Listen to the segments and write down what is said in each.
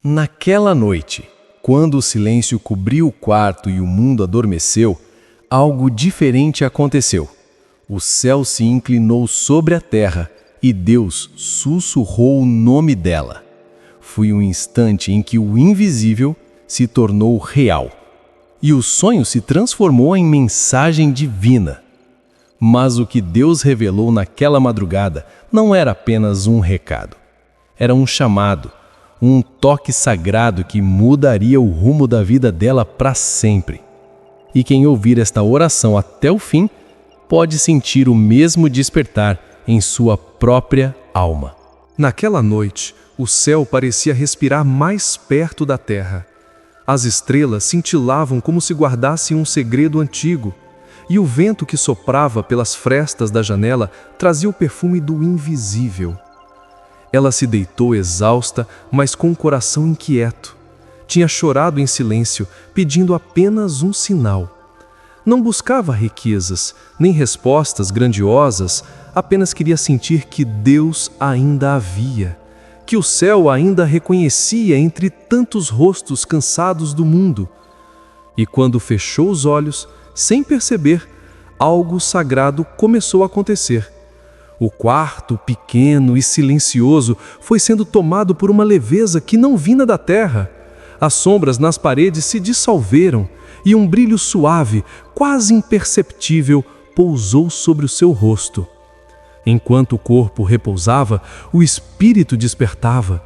Naquela noite, quando o silêncio cobriu o quarto e o mundo adormeceu, algo diferente aconteceu. O céu se inclinou sobre a terra e Deus sussurrou o nome dela. Foi um instante em que o invisível se tornou real e o sonho se transformou em mensagem divina. Mas o que Deus revelou naquela madrugada não era apenas um recado. Era um chamado, um toque sagrado que mudaria o rumo da vida dela para sempre. E quem ouvir esta oração até o fim pode sentir o mesmo despertar em sua própria alma. Naquela noite, o céu parecia respirar mais perto da terra. As estrelas cintilavam como se guardassem um segredo antigo, e o vento que soprava pelas frestas da janela trazia o perfume do invisível. Ela se deitou exausta, mas com o coração inquieto. Tinha chorado em silêncio, pedindo apenas um sinal. Não buscava riquezas, nem respostas grandiosas, apenas queria sentir que Deus ainda havia, que o céu ainda reconhecia entre tantos rostos cansados do mundo. E quando fechou os olhos, sem perceber, algo sagrado começou a acontecer. O quarto, pequeno e silencioso, foi sendo tomado por uma leveza que não vinha da terra. As sombras nas paredes se dissolveram e um brilho suave, quase imperceptível, pousou sobre o seu rosto. Enquanto o corpo repousava, o espírito despertava.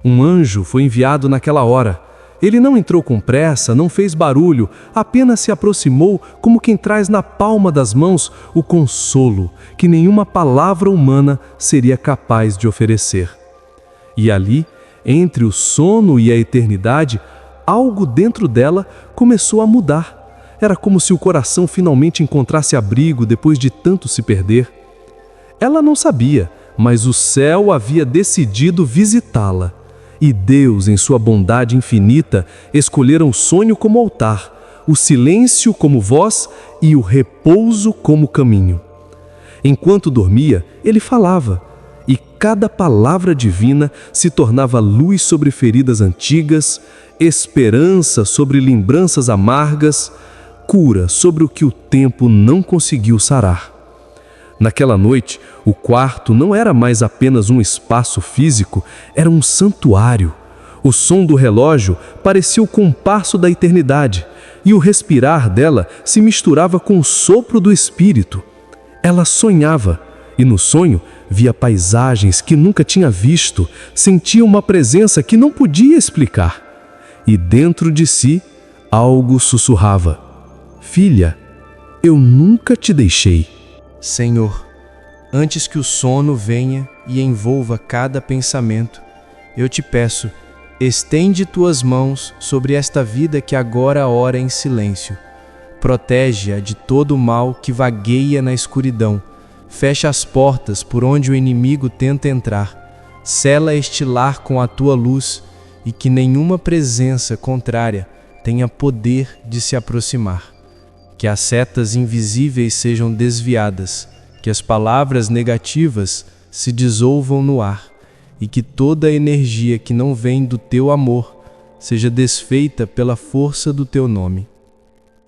Um anjo foi enviado naquela hora. Ele não entrou com pressa, não fez barulho, apenas se aproximou como quem traz na palma das mãos o consolo que nenhuma palavra humana seria capaz de oferecer. E ali, entre o sono e a eternidade, algo dentro dela começou a mudar. Era como se o coração finalmente encontrasse abrigo depois de tanto se perder. Ela não sabia, mas o céu havia decidido visitá-la. E Deus, em sua bondade infinita, escolhera o sonho como altar, o silêncio como voz e o repouso como caminho. Enquanto dormia, ele falava, e cada palavra divina se tornava luz sobre feridas antigas, esperança sobre lembranças amargas, cura sobre o que o tempo não conseguiu sarar. Naquela noite, o quarto não era mais apenas um espaço físico, era um santuário. O som do relógio parecia o compasso da eternidade, e o respirar dela se misturava com o sopro do espírito. Ela sonhava, e no sonho via paisagens que nunca tinha visto, sentia uma presença que não podia explicar. E dentro de si, algo sussurrava: "Filha, eu nunca te deixei." Senhor, antes que o sono venha e envolva cada pensamento, eu te peço, estende tuas mãos sobre esta vida que agora ora em silêncio. Protege-a de todo o mal que vagueia na escuridão. Fecha as portas por onde o inimigo tenta entrar. Sela este lar com a tua luz e que nenhuma presença contrária tenha poder de se aproximar. Que as setas invisíveis sejam desviadas, que as palavras negativas se dissolvam no ar e que toda a energia que não vem do teu amor seja desfeita pela força do teu nome.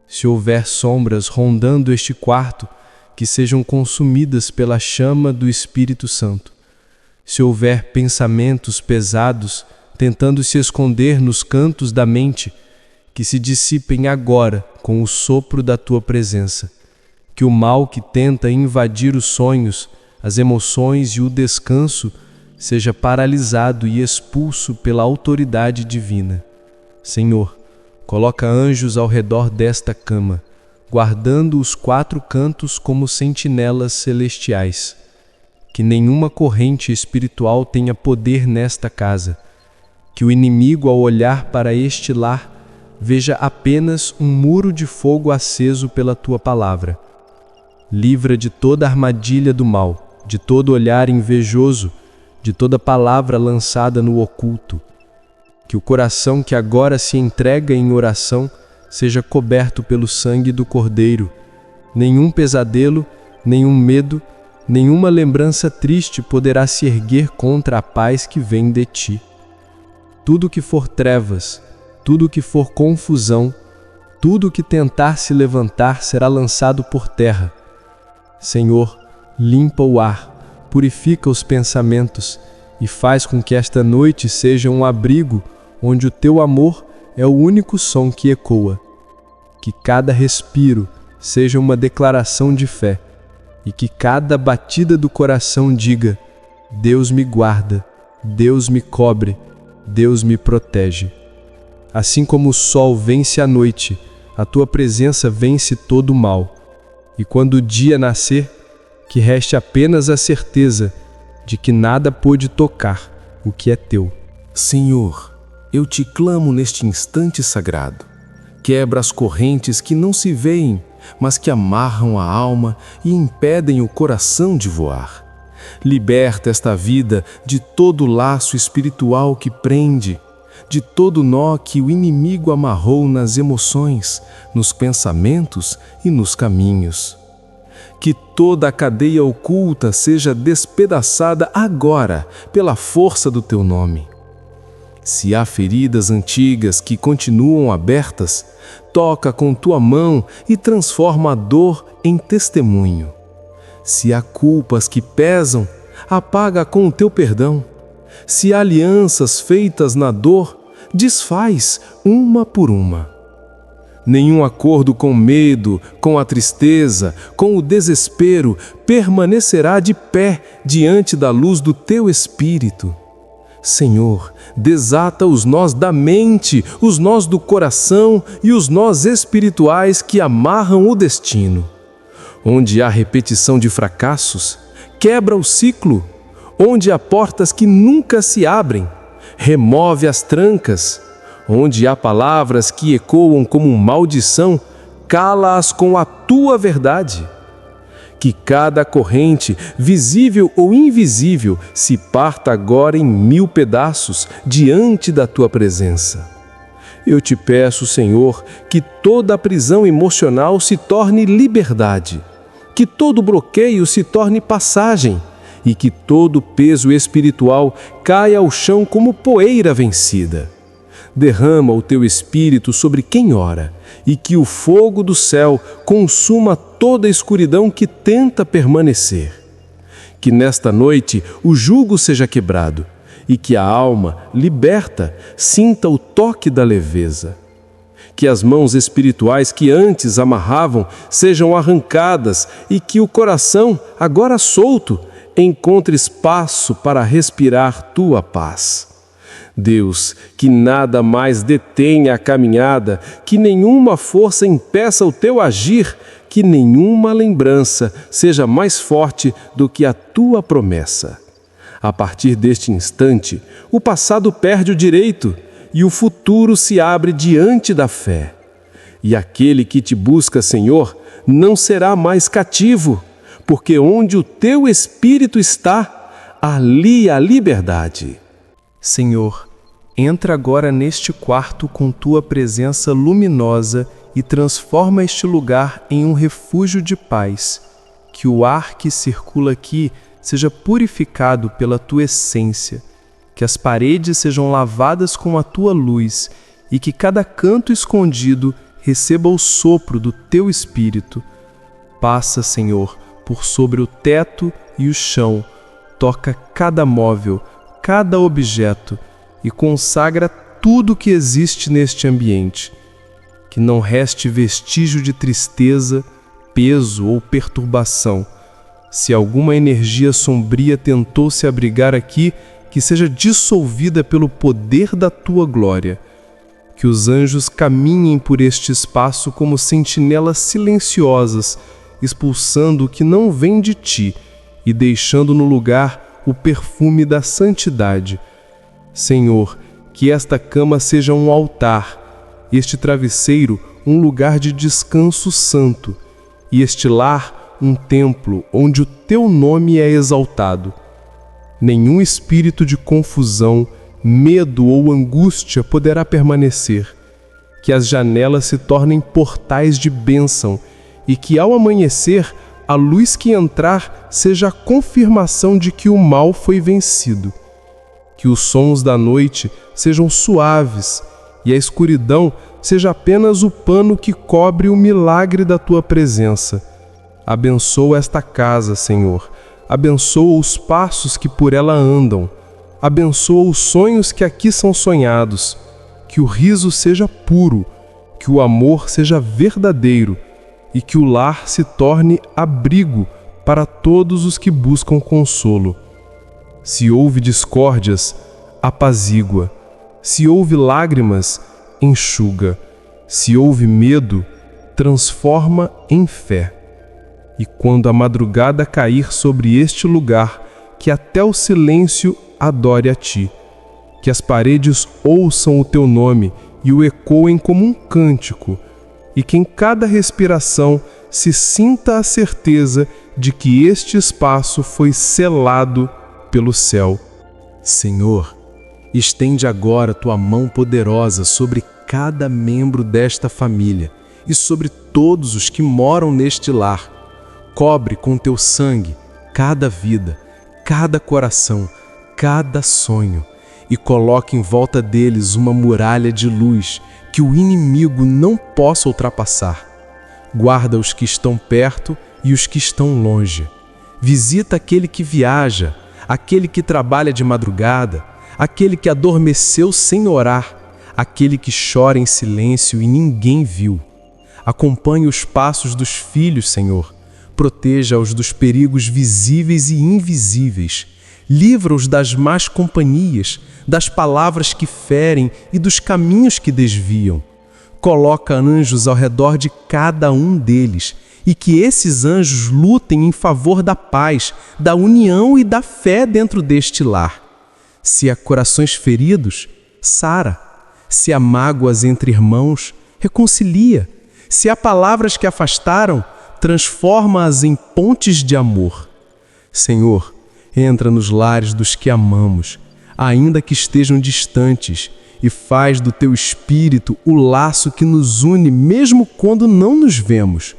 Se houver sombras rondando este quarto, que sejam consumidas pela chama do Espírito Santo. Se houver pensamentos pesados tentando se esconder nos cantos da mente, que se dissipem agora com o sopro da tua presença. Que o mal que tenta invadir os sonhos, as emoções e o descanso seja paralisado e expulso pela autoridade divina. Senhor, coloca anjos ao redor desta cama, guardando os 4 cantos como sentinelas celestiais. Que nenhuma corrente espiritual tenha poder nesta casa. Que o inimigo, ao olhar para este lar, veja apenas um muro de fogo aceso pela tua palavra. Livra de toda armadilha do mal, de todo olhar invejoso, de toda palavra lançada no oculto. Que o coração que agora se entrega em oração seja coberto pelo sangue do Cordeiro. Nenhum pesadelo, nenhum medo, nenhuma lembrança triste poderá se erguer contra a paz que vem de ti. Tudo que for trevas, tudo que for confusão, tudo que tentar se levantar será lançado por terra. Senhor, limpa o ar, purifica os pensamentos e faz com que esta noite seja um abrigo onde o teu amor é o único som que ecoa. Que cada respiro seja uma declaração de fé e que cada batida do coração diga: Deus me guarda, Deus me cobre, Deus me protege. Assim como o sol vence a noite, a tua presença vence todo o mal. E quando o dia nascer, que reste apenas a certeza de que nada pôde tocar o que é teu. Senhor, eu te clamo neste instante sagrado. Quebra as correntes que não se veem, mas que amarram a alma e impedem o coração de voar. Liberta esta vida de todo laço espiritual que prende, de todo nó que o inimigo amarrou nas emoções, nos pensamentos e nos caminhos. Que toda a cadeia oculta seja despedaçada agora pela força do teu nome. Se há feridas antigas que continuam abertas, toca com tua mão e transforma a dor em testemunho. Se há culpas que pesam, apaga com o teu perdão. Se há alianças feitas na dor, desfaz uma por uma. Nenhum acordo com medo, com a tristeza, com o desespero permanecerá de pé diante da luz do teu Espírito. Senhor, desata os nós da mente, os nós do coração e os nós espirituais que amarram o destino. Onde há repetição de fracassos, quebra o ciclo. Onde há portas que nunca se abrem, remove as trancas. Onde há palavras que ecoam como maldição, cala-as com a tua verdade. Que cada corrente, visível ou invisível, se parta agora em 1000 pedaços diante da tua presença. Eu te peço, Senhor, que toda a prisão emocional se torne liberdade, que todo bloqueio se torne passagem e que todo peso espiritual caia ao chão como poeira vencida. Derrama o teu Espírito sobre quem ora, e que o fogo do céu consuma toda a escuridão que tenta permanecer. Que nesta noite o jugo seja quebrado, e que a alma, liberta, sinta o toque da leveza. Que as mãos espirituais que antes amarravam sejam arrancadas, e que o coração, agora solto, encontre espaço para respirar tua paz. Deus, que nada mais detenha a caminhada, que nenhuma força impeça o teu agir, que nenhuma lembrança seja mais forte do que a tua promessa. A partir deste instante, o passado perde o direito e o futuro se abre diante da fé. E aquele que te busca, Senhor, não será mais cativo, porque onde o teu Espírito está, ali há liberdade. Senhor, entra agora neste quarto com tua presença luminosa e transforma este lugar em um refúgio de paz. Que o ar que circula aqui seja purificado pela tua essência, que as paredes sejam lavadas com a tua luz e que cada canto escondido receba o sopro do teu Espírito. Passa, Senhor, por sobre o teto e o chão, toca cada móvel, cada objeto e consagra tudo que existe neste ambiente. Que não reste vestígio de tristeza, peso ou perturbação. Se alguma energia sombria tentou se abrigar aqui, que seja dissolvida pelo poder da tua glória. Que os anjos caminhem por este espaço como sentinelas silenciosas, expulsando o que não vem de ti e deixando no lugar o perfume da santidade. Senhor, que esta cama seja um altar, este travesseiro um lugar de descanso santo, e este lar um templo onde o teu nome é exaltado. Nenhum espírito de confusão, medo ou angústia poderá permanecer. Que as janelas se tornem portais de bênção e que ao amanhecer a luz que entrar seja a confirmação de que o mal foi vencido. Que os sons da noite sejam suaves e a escuridão seja apenas o pano que cobre o milagre da tua presença. Abençoa esta casa, Senhor. Abençoa os passos que por ela andam. Abençoa os sonhos que aqui são sonhados. Que o riso seja puro, que o amor seja verdadeiro e que o lar se torne abrigo para todos os que buscam consolo. Se houve discórdias, apazigua. Se houve lágrimas, enxuga. Se houve medo, transforma em fé. E quando a madrugada cair sobre este lugar, que até o silêncio adore a ti. Que as paredes ouçam o teu nome e o ecoem como um cântico, e que em cada respiração se sinta a certeza de que este espaço foi selado pelo céu. Senhor, estende agora tua mão poderosa sobre cada membro desta família e sobre todos os que moram neste lar. Cobre com teu sangue cada vida, cada coração, cada sonho, e coloque em volta deles uma muralha de luz que o inimigo não possa ultrapassar. Guarda os que estão perto e os que estão longe. Visita aquele que viaja, aquele que trabalha de madrugada, aquele que adormeceu sem orar, aquele que chora em silêncio e ninguém viu. Acompanhe os passos dos filhos, Senhor. Proteja-os dos perigos visíveis e invisíveis. Livra-os das más companhias, das palavras que ferem e dos caminhos que desviam. Coloca anjos ao redor de cada um deles, e que esses anjos lutem em favor da paz, da união e da fé dentro deste lar. Se há corações feridos, sara. Se há mágoas entre irmãos, reconcilia. Se há palavras que afastaram, transforma-as em pontes de amor. Senhor, entra nos lares dos que amamos, ainda que estejam distantes, e faz do teu espírito o laço que nos une mesmo quando não nos vemos.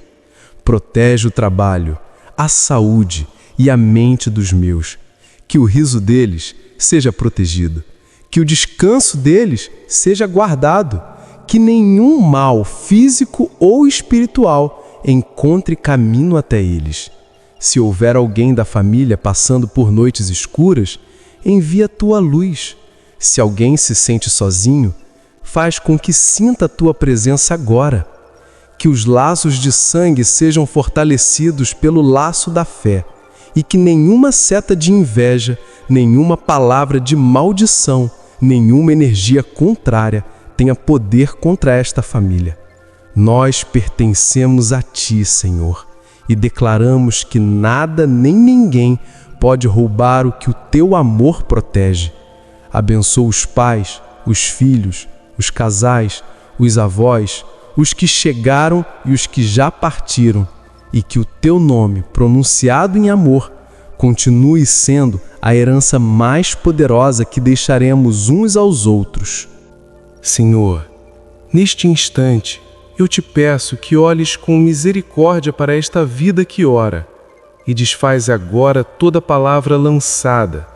Protege o trabalho, a saúde e a mente dos meus. Que o riso deles seja protegido, que o descanso deles seja guardado, que nenhum mal físico ou espiritual encontre caminho até eles. Se houver alguém da família passando por noites escuras, envia tua luz. Se alguém se sente sozinho, faz com que sinta a tua presença agora. Que os laços de sangue sejam fortalecidos pelo laço da fé, e que nenhuma seta de inveja, nenhuma palavra de maldição, nenhuma energia contrária tenha poder contra esta família. Nós pertencemos a ti, Senhor, e declaramos que nada nem ninguém pode roubar o que o teu amor protege. Abençoa os pais, os filhos, os casais, os avós, os que chegaram e os que já partiram, e que o teu nome, pronunciado em amor, continue sendo a herança mais poderosa que deixaremos uns aos outros. Senhor, neste instante, eu te peço que olhes com misericórdia para esta vida que ora, e desfaz agora toda palavra lançada,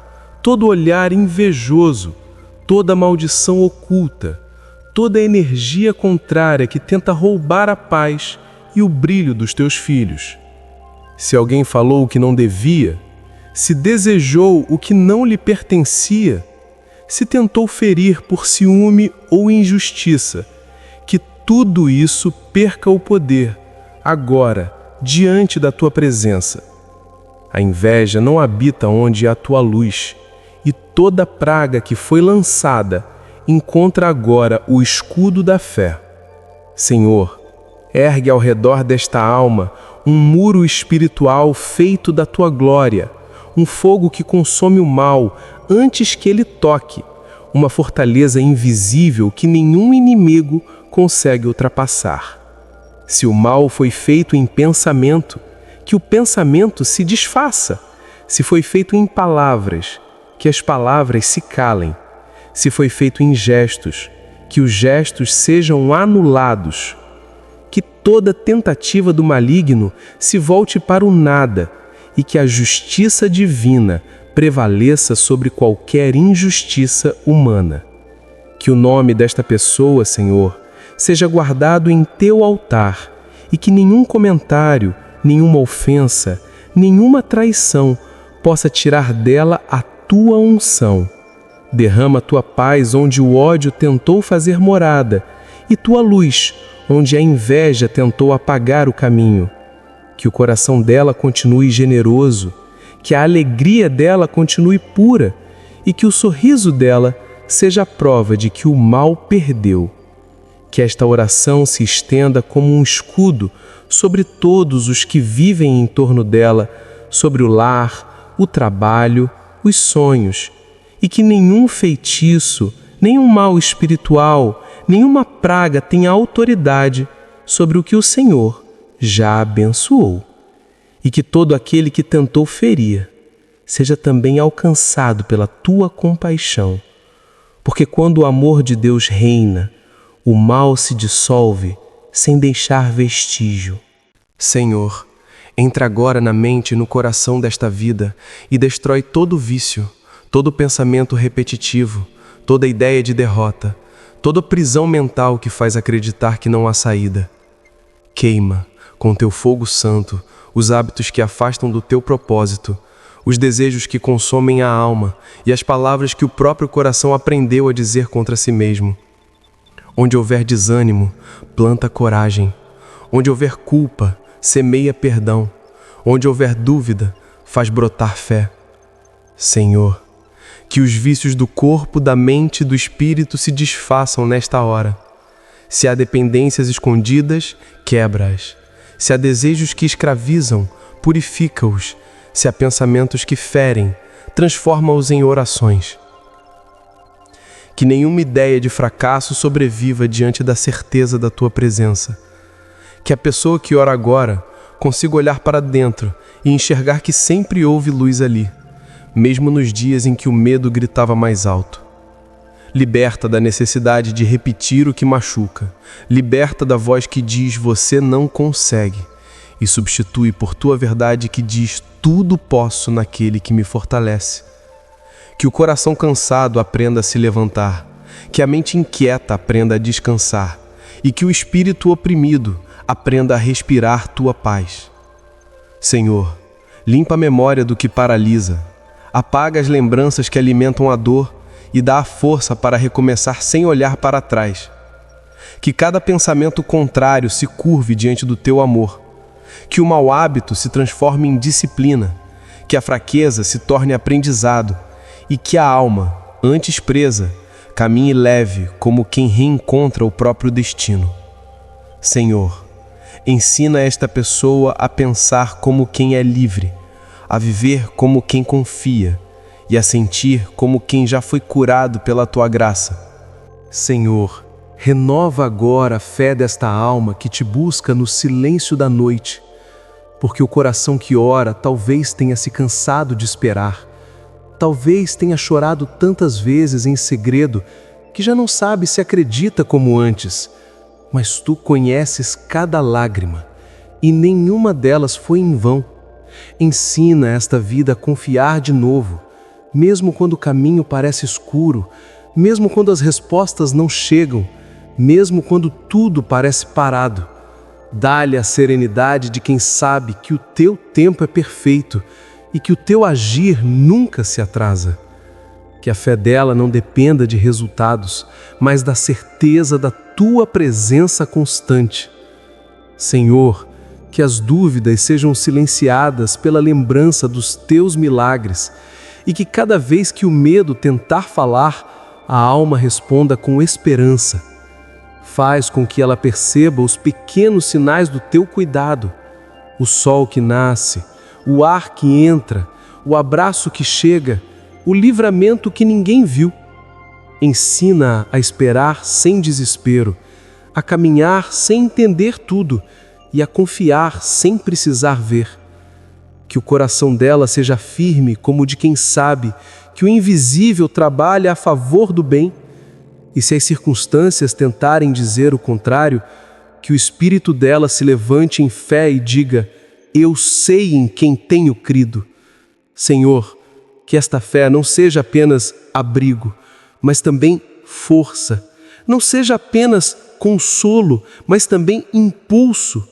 todo olhar invejoso, toda maldição oculta, toda energia contrária que tenta roubar a paz e o brilho dos teus filhos. Se alguém falou o que não devia, se desejou o que não lhe pertencia, se tentou ferir por ciúme ou injustiça, que tudo isso perca o poder, agora, diante da tua presença. A inveja não habita onde há tua luz, e toda praga que foi lançada encontra agora o escudo da fé. Senhor, ergue ao redor desta alma um muro espiritual feito da tua glória, um fogo que consome o mal antes que ele toque, uma fortaleza invisível que nenhum inimigo consegue ultrapassar. Se o mal foi feito em pensamento, que o pensamento se desfaça. Se foi feito em palavras, que as palavras se calem. Se foi feito em gestos, que os gestos sejam anulados. Que toda tentativa do maligno se volte para o nada e que a justiça divina prevaleça sobre qualquer injustiça humana. Que o nome desta pessoa, Senhor, seja guardado em teu altar e que nenhum comentário, nenhuma ofensa, nenhuma traição possa tirar dela a tua unção. Derrama tua paz onde o ódio tentou fazer morada e tua luz onde a inveja tentou apagar o caminho. Que o coração dela continue generoso, que a alegria dela continue pura e que o sorriso dela seja a prova de que o mal perdeu. Que esta oração se estenda como um escudo sobre todos os que vivem em torno dela, sobre o lar, o trabalho, os sonhos, e que nenhum feitiço, nenhum mal espiritual, nenhuma praga tenha autoridade sobre o que o Senhor já abençoou. E que todo aquele que tentou ferir seja também alcançado pela tua compaixão. Porque quando o amor de Deus reina, o mal se dissolve sem deixar vestígio. Senhor, entra agora na mente e no coração desta vida e destrói todo vício, todo pensamento repetitivo, toda ideia de derrota, toda prisão mental que faz acreditar que não há saída. Queima, com teu fogo santo, os hábitos que afastam do teu propósito, os desejos que consomem a alma e as palavras que o próprio coração aprendeu a dizer contra si mesmo. Onde houver desânimo, planta coragem. Onde houver culpa, semeia perdão. Onde houver dúvida, faz brotar fé. Senhor, que os vícios do corpo, da mente e do espírito se desfaçam nesta hora. Se há dependências escondidas, quebra-as. Se há desejos que escravizam, purifica-os. Se há pensamentos que ferem, transforma-os em orações. Que nenhuma ideia de fracasso sobreviva diante da certeza da tua presença. Que a pessoa que ora agora consiga olhar para dentro e enxergar que sempre houve luz ali, mesmo nos dias em que o medo gritava mais alto. Liberta da necessidade de repetir o que machuca. Liberta da voz que diz você não consegue. E substitui por tua verdade que diz tudo posso naquele que me fortalece. Que o coração cansado aprenda a se levantar. Que a mente inquieta aprenda a descansar. E que o espírito oprimido aprenda a respirar tua paz. Senhor, limpa a memória do que paralisa. Apaga as lembranças que alimentam a dor e dá a força para recomeçar sem olhar para trás. Que cada pensamento contrário se curve diante do teu amor. Que o mau hábito se transforme em disciplina. Que a fraqueza se torne aprendizado. E que a alma, antes presa, caminhe leve como quem reencontra o próprio destino. Senhor, ensina esta pessoa a pensar como quem é livre, a viver como quem confia e a sentir como quem já foi curado pela tua graça. Senhor, renova agora a fé desta alma que te busca no silêncio da noite, porque o coração que ora talvez tenha se cansado de esperar, talvez tenha chorado tantas vezes em segredo que já não sabe se acredita como antes, mas tu conheces cada lágrima e nenhuma delas foi em vão. Ensina esta vida a confiar de novo, mesmo quando o caminho parece escuro, mesmo quando as respostas não chegam, mesmo quando tudo parece parado. Dá-lhe a serenidade de quem sabe que o teu tempo é perfeito e que o teu agir nunca se atrasa. Que a fé dela não dependa de resultados, mas da certeza da tua presença constante. Senhor, que as dúvidas sejam silenciadas pela lembrança dos teus milagres e que cada vez que o medo tentar falar, a alma responda com esperança. Faz com que ela perceba os pequenos sinais do teu cuidado, o sol que nasce, o ar que entra, o abraço que chega, o livramento que ninguém viu. Ensina-a a esperar sem desespero, a caminhar sem entender tudo e a confiar sem precisar ver. Que o coração dela seja firme como o de quem sabe que o invisível trabalha a favor do bem. E se as circunstâncias tentarem dizer o contrário, que o espírito dela se levante em fé e diga: eu sei em quem tenho crido. Senhor, Que esta fé não seja apenas abrigo, mas também força. Não seja apenas consolo, mas também impulso.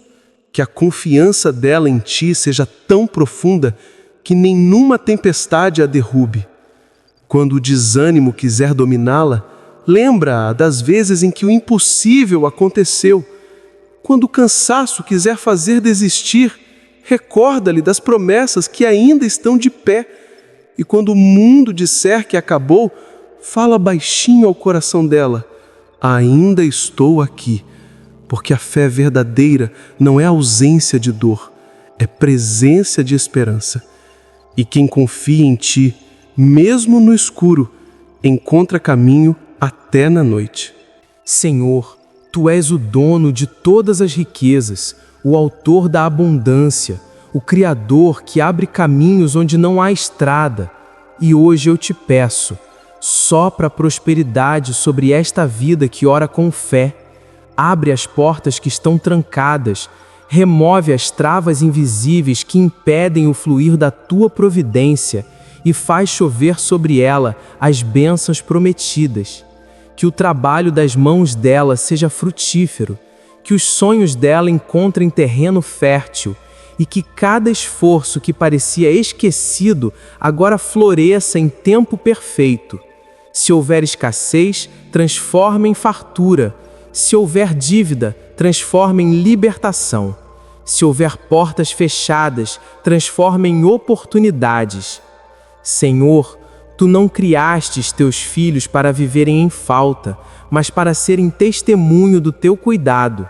Que a confiança dela em ti seja tão profunda que nenhuma tempestade a derrube. Quando o desânimo quiser dominá-la, lembra-a das vezes em que o impossível aconteceu. Quando o cansaço quiser fazer desistir, recorda-lhe das promessas que ainda estão de pé. E quando o mundo disser que acabou, fala baixinho ao coração dela: ainda estou aqui, porque a fé verdadeira não é ausência de dor, é presença de esperança. E quem confia em ti, mesmo no escuro, encontra caminho até na noite. Senhor, Tu és o dono de todas as riquezas, o autor da abundância, o Criador que abre caminhos onde não há estrada. E hoje eu te peço, sopra a prosperidade sobre esta vida que ora com fé. Abre as portas que estão trancadas, remove as travas invisíveis que impedem o fluir da Tua providência e faz chover sobre ela as bênçãos prometidas. Que o trabalho das mãos dela seja frutífero, que os sonhos dela encontrem terreno fértil e que cada esforço que parecia esquecido agora floresça em tempo perfeito. Se houver escassez, transforma em fartura. Se houver dívida, transforma em libertação. Se houver portas fechadas, transforma em oportunidades. Senhor, Tu não criastes Teus filhos para viverem em falta, mas para serem testemunho do Teu cuidado.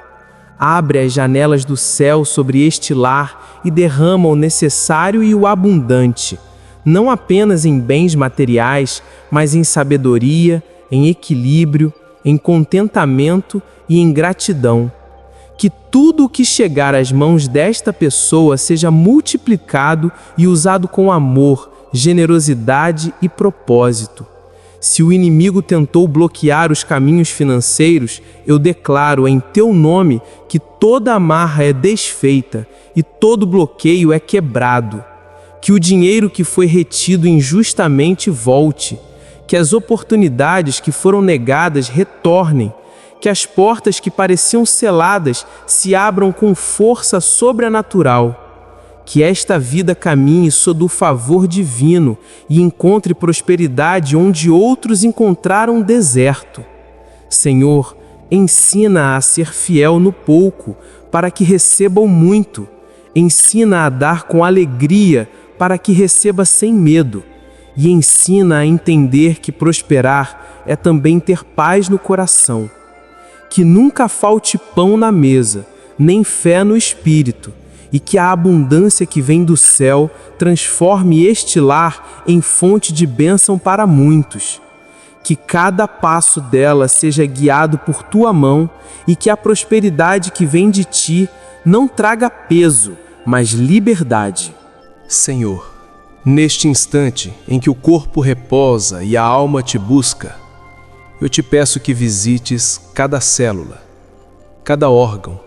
Abre as janelas do céu sobre este lar e derrama o necessário e o abundante, não apenas em bens materiais, mas em sabedoria, em equilíbrio, em contentamento e em gratidão. Que tudo o que chegar às mãos desta pessoa seja multiplicado e usado com amor, generosidade e propósito. Se o inimigo tentou bloquear os caminhos financeiros, eu declaro em Teu nome que toda amarra é desfeita e todo bloqueio é quebrado. Que o dinheiro que foi retido injustamente volte. Que as oportunidades que foram negadas retornem. Que as portas que pareciam seladas se abram com força sobrenatural. Que esta vida caminhe sob o favor divino e encontre prosperidade onde outros encontraram deserto. Senhor, ensina-a a ser fiel no pouco, para que recebam muito. Ensina a dar com alegria, para que receba sem medo. E ensina a entender que prosperar é também ter paz no coração. Que nunca falte pão na mesa, nem fé no espírito, e que a abundância que vem do céu transforme este lar em fonte de bênção para muitos. Que cada passo dela seja guiado por Tua mão e que a prosperidade que vem de Ti não traga peso, mas liberdade. Senhor, neste instante em que o corpo reposa e a alma Te busca, eu Te peço que visites cada célula, cada órgão,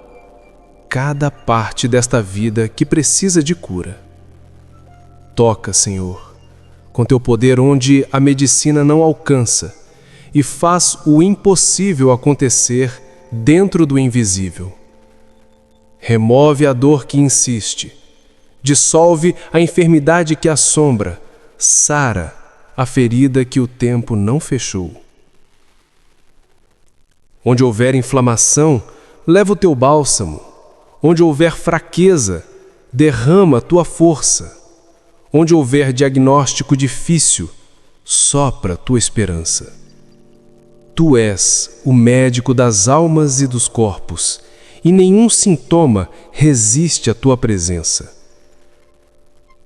cada parte desta vida que precisa de cura. Toca, Senhor, com Teu poder onde a medicina não alcança e faz o impossível acontecer dentro do invisível. Remove a dor que insiste, dissolve a enfermidade que assombra, sara a ferida que o tempo não fechou. Onde houver inflamação, leva o Teu bálsamo. Onde houver fraqueza, derrama Tua força. Onde houver diagnóstico difícil, sopra Tua esperança. Tu és o médico das almas e dos corpos, e nenhum sintoma resiste à Tua presença.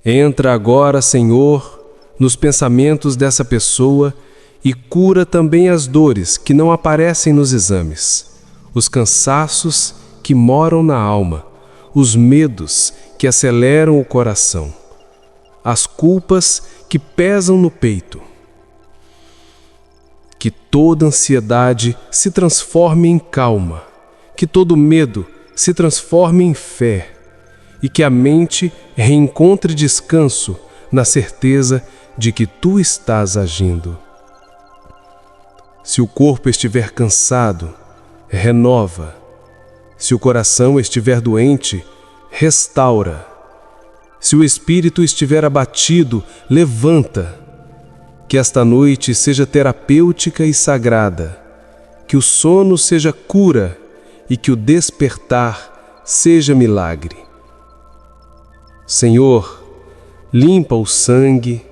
Entra agora, Senhor, nos pensamentos dessa pessoa e cura também as dores que não aparecem nos exames, os cansaços que moram na alma, os medos que aceleram o coração, as culpas que pesam no peito. Que toda ansiedade se transforme em calma, que todo medo se transforme em fé, e que a mente reencontre descanso na certeza de que tu estás agindo. Se o corpo estiver cansado, renova. Se o coração estiver doente, restaura. Se o espírito estiver abatido, levanta. Que esta noite seja terapêutica e sagrada, que o sono seja cura e que o despertar seja milagre. Senhor, limpa o sangue,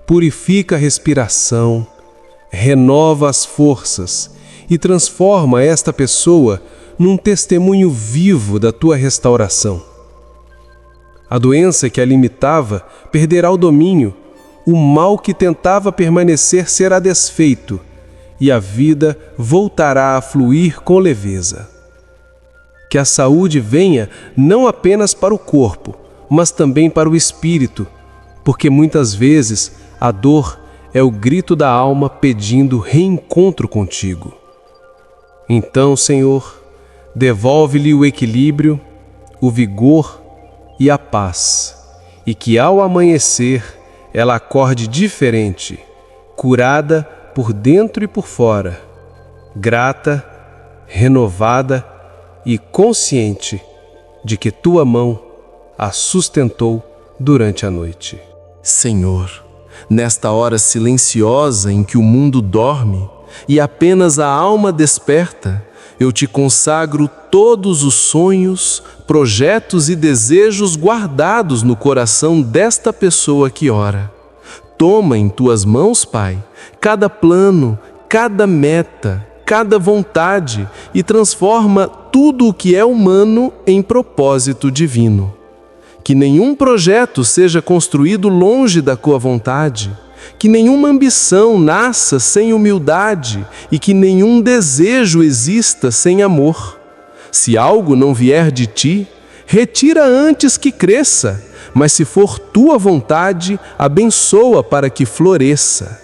purifica a respiração, renova as forças e transforma esta pessoa num testemunho vivo da tua restauração. A doença que a limitava perderá o domínio, o mal que tentava permanecer será desfeito e a vida voltará a fluir com leveza. Que a saúde venha não apenas para o corpo, mas também para o espírito, porque muitas vezes a dor é o grito da alma pedindo reencontro contigo. Então, Senhor, devolve-lhe o equilíbrio, o vigor e a paz, e que ao amanhecer ela acorde diferente, curada por dentro e por fora, grata, renovada e consciente de que tua mão a sustentou durante a noite. Senhor, nesta hora silenciosa em que o mundo dorme e apenas a alma desperta, eu te consagro todos os sonhos, projetos e desejos guardados no coração desta pessoa que ora. Toma em tuas mãos, Pai, cada plano, cada meta, cada vontade e transforma tudo o que é humano em propósito divino. Que nenhum projeto seja construído longe da tua vontade, que nenhuma ambição nasça sem humildade e que nenhum desejo exista sem amor. Se algo não vier de ti, retira antes que cresça, mas se for tua vontade, abençoa para que floresça.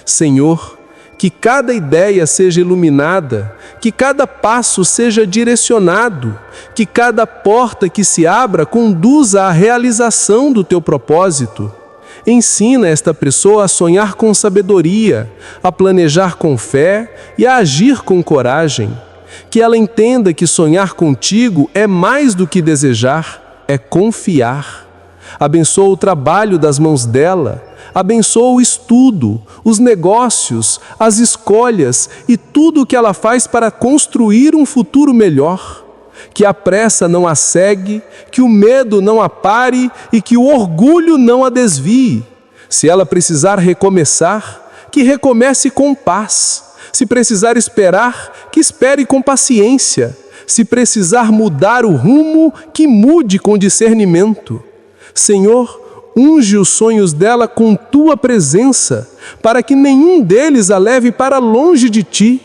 Senhor, que cada ideia seja iluminada, que cada passo seja direcionado, que cada porta que se abra conduza à realização do teu propósito. Ensina esta pessoa a sonhar com sabedoria, a planejar com fé e a agir com coragem. Que ela entenda que sonhar contigo é mais do que desejar, é confiar. Abençoa o trabalho das mãos dela, abençoa o estudo, os negócios, as escolhas e tudo o que ela faz para construir um futuro melhor. Que a pressa não a cegue, que o medo não a pare e que o orgulho não a desvie. Se ela precisar recomeçar, que recomece com paz. Se precisar esperar, que espere com paciência. Se precisar mudar o rumo, que mude com discernimento. Senhor, unge os sonhos dela com tua presença, para que nenhum deles a leve para longe de ti.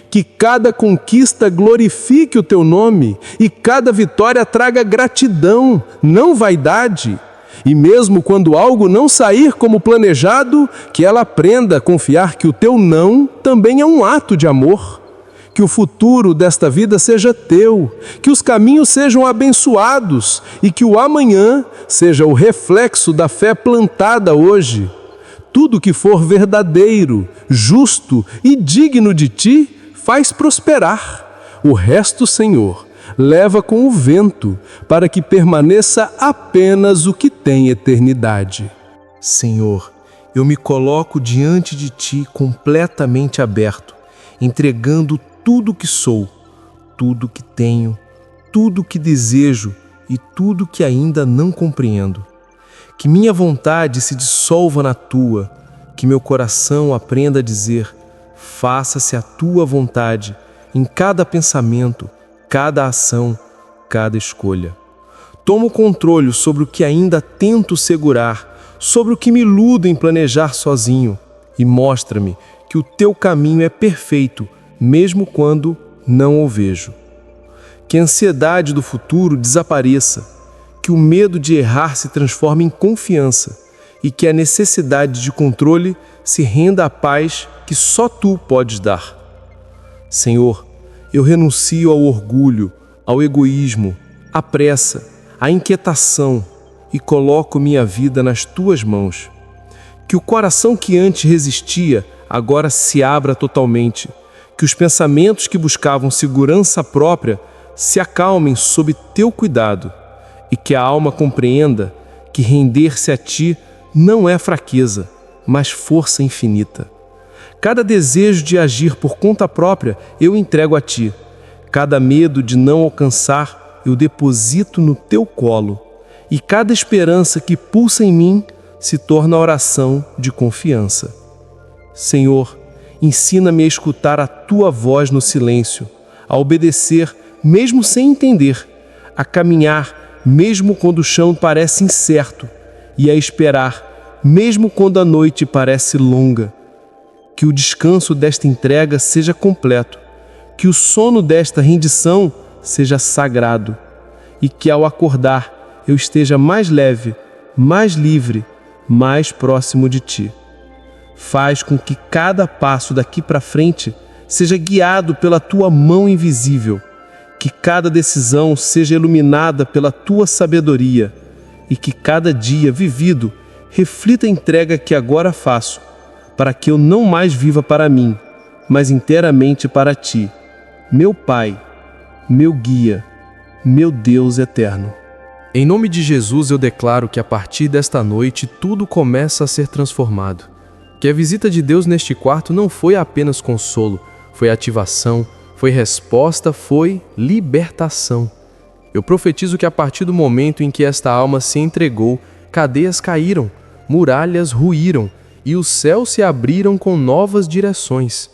Que cada conquista glorifique o teu nome e cada vitória traga gratidão, não vaidade. E mesmo quando algo não sair como planejado, que ela aprenda a confiar que o teu não também é um ato de amor. Que o futuro desta vida seja teu, que os caminhos sejam abençoados e que o amanhã seja o reflexo da fé plantada hoje. Tudo que for verdadeiro, justo e digno de ti, faz prosperar. O resto, Senhor, leva com o vento, para que permaneça apenas o que tem eternidade. Senhor, eu me coloco diante de ti completamente aberto, entregando tudo o que sou, tudo o que tenho, tudo o que desejo e tudo o que ainda não compreendo. Que minha vontade se dissolva na tua, que meu coração aprenda a dizer: faça-se a tua vontade em cada pensamento, cada ação, cada escolha. Toma o controle sobre o que ainda tento segurar, sobre o que me iludo em planejar sozinho, e mostra-me que o teu caminho é perfeito, mesmo quando não o vejo. Que a ansiedade do futuro desapareça, que o medo de errar se transforme em confiança e que a necessidade de controle se renda à paz que só tu podes dar. Senhor, eu renuncio ao orgulho, ao egoísmo, à pressa, à inquietação e coloco minha vida nas tuas mãos. Que o coração que antes resistia agora se abra totalmente. Que os pensamentos que buscavam segurança própria se acalmem sob teu cuidado. E que a alma compreenda que render-se a ti não é fraqueza, mas força infinita. Cada desejo de agir por conta própria eu entrego a ti. Cada medo de não alcançar eu deposito no teu colo. E cada esperança que pulsa em mim se torna oração de confiança. Senhor, ensina-me a escutar a tua voz no silêncio, a obedecer mesmo sem entender, a caminhar mesmo quando o chão parece incerto e a esperar mesmo quando a noite parece longa. Que o descanso desta entrega seja completo, que o sono desta rendição seja sagrado e que ao acordar eu esteja mais leve, mais livre, mais próximo de ti. Faz com que cada passo daqui para frente seja guiado pela tua mão invisível, que cada decisão seja iluminada pela tua sabedoria e que cada dia vivido reflita a entrega que agora faço, para que eu não mais viva para mim, mas inteiramente para ti, meu Pai, meu guia, meu Deus eterno. Em nome de Jesus eu declaro que a partir desta noite tudo começa a ser transformado. Que a visita de Deus neste quarto não foi apenas consolo, foi ativação, foi resposta, foi libertação. Eu profetizo que a partir do momento em que esta alma se entregou, cadeias caíram, muralhas ruíram e os céus se abriram com novas direções.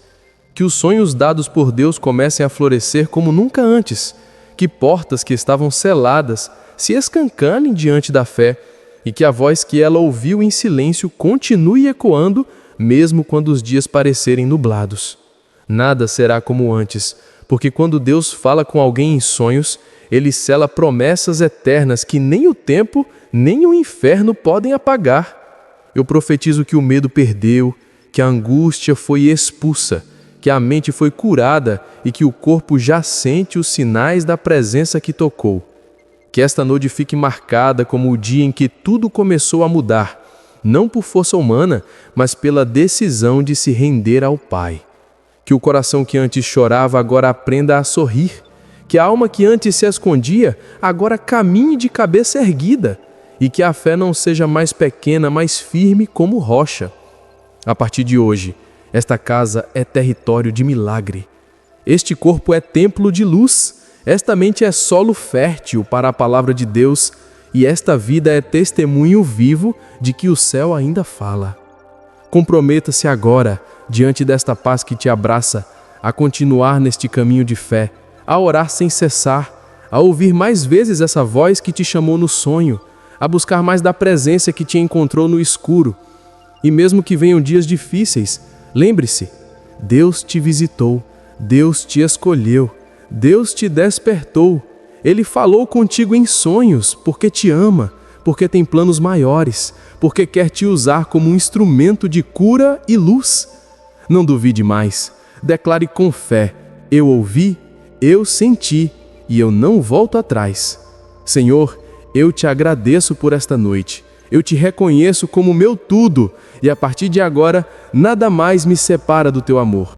Que os sonhos dados por Deus comecem a florescer como nunca antes, que portas que estavam seladas se escancarem diante da fé e que a voz que ela ouviu em silêncio continue ecoando mesmo quando os dias parecerem nublados. Nada será como antes, porque quando Deus fala com alguém em sonhos, Ele sela promessas eternas que nem o tempo nem o inferno podem apagar. Eu profetizo que o medo perdeu, que a angústia foi expulsa, que a mente foi curada e que o corpo já sente os sinais da presença que tocou. Que esta noite fique marcada como o dia em que tudo começou a mudar, não por força humana, mas pela decisão de se render ao Pai. Que o coração que antes chorava agora aprenda a sorrir, que a alma que antes se escondia agora caminhe de cabeça erguida e que a fé não seja mais pequena, mas firme como rocha. A partir de hoje, esta casa é território de milagre. Este corpo é templo de luz. Esta mente é solo fértil para a palavra de Deus e esta vida é testemunho vivo de que o céu ainda fala. Comprometa-se agora, diante desta paz que te abraça, a continuar neste caminho de fé, a orar sem cessar, a ouvir mais vezes essa voz que te chamou no sonho, a buscar mais da presença que te encontrou no escuro. E mesmo que venham dias difíceis, lembre-se, Deus te visitou, Deus te escolheu, Deus te despertou. Ele falou contigo em sonhos, porque te ama, porque tem planos maiores, porque quer te usar como um instrumento de cura e luz. Não duvide mais, declare com fé: eu ouvi, eu senti e eu não volto atrás. Senhor, eu te agradeço por esta noite. Eu te reconheço como meu tudo e a partir de agora nada mais me separa do teu amor.